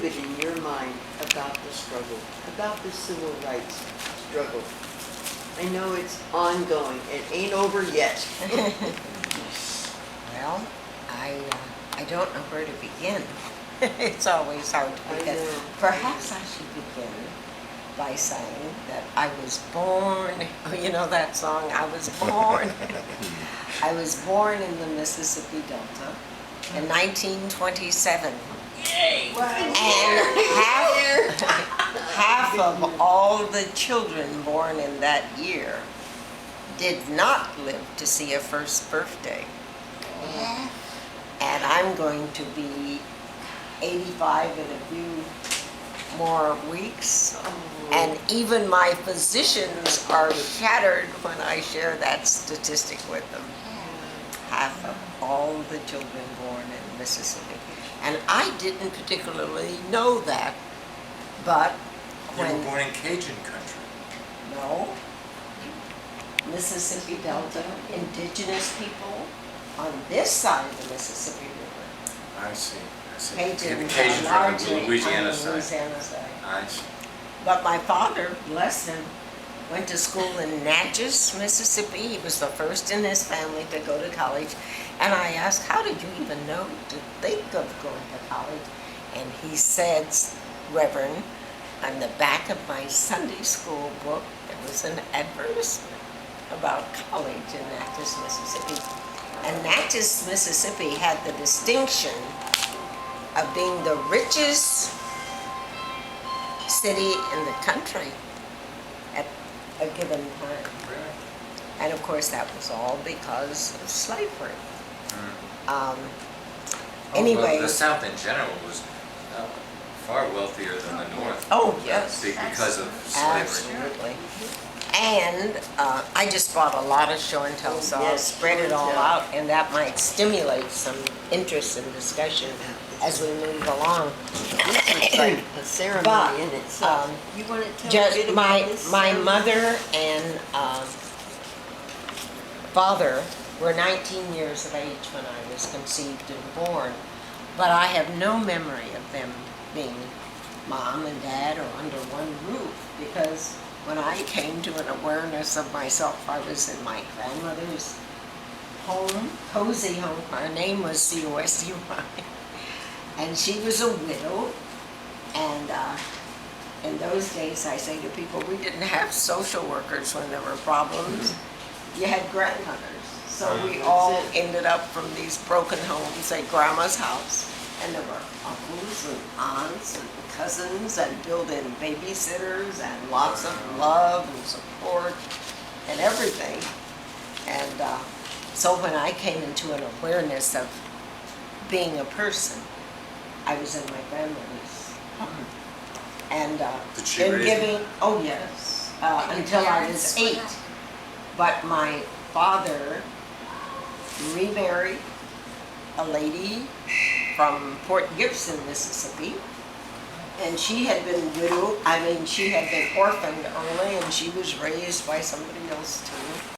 vivid in your mind about the struggle, about the civil rights struggle? I know it's ongoing. It ain't over yet. Well, I don't know where to begin. It's always hard to begin. Perhaps I should begin by saying that I was born, you know that song, I was born in the Mississippi Delta in 1927. Yay! Wow. And half of all the children born in that year did not live to see a first birthday. And I'm going to be 85 in a few more weeks. And even my physicians are shattered when I share that statistic with them. Half of all the children born in Mississippi. And I didn't particularly know that, but You when... were born in Cajun country. No. Mississippi Delta, indigenous people on this side of the Mississippi River. I see. The Cajuns Cajuns are are on largely the Louisiana on the side. Louisiana side. I see. But my father, bless him, went to school in Natchez, Mississippi. He was the first in his family to go to college. And I asked, how did you even know to think of going to college? And he said, Reverend, on the back of my Sunday school book, there was an advertisement about college in Natchez, Mississippi. And Natchez, Mississippi had the distinction of being the richest city in the country at a given time. And of course that was all because of slavery. Anyway. Well, the South in general was far wealthier than the North. Oh, yes. Because of slavery. Absolutely. And I just brought a lot of show and tell, so I'll spread it all out, and that might stimulate some interest and discussion as we move along. It's like a ceremony in itself. You want to tell a bit Just about this my ceremony? mother and father were 19 years of age when I was conceived and born, but I have no memory of them being mom and dad or under one roof, because when I came to an awareness of myself, I was in my grandmother's home, cozy home. Her name was C-O-S-U-Y. And she was a widow. And in those days, I say to people, we didn't have social workers when there were problems. You had grandmothers. So we all ended up from these broken homes at grandma's house. And there were uncles and aunts and cousins and built-in babysitters and lots of love and support and everything. And so when I came into an awareness of being a person, I was in my grandmother's home. And Did she in raise giving, you? oh yes, until I was 8. But my father remarried a lady from Port Gibson, Mississippi, and she had been she had been orphaned early, and she was raised by somebody else too.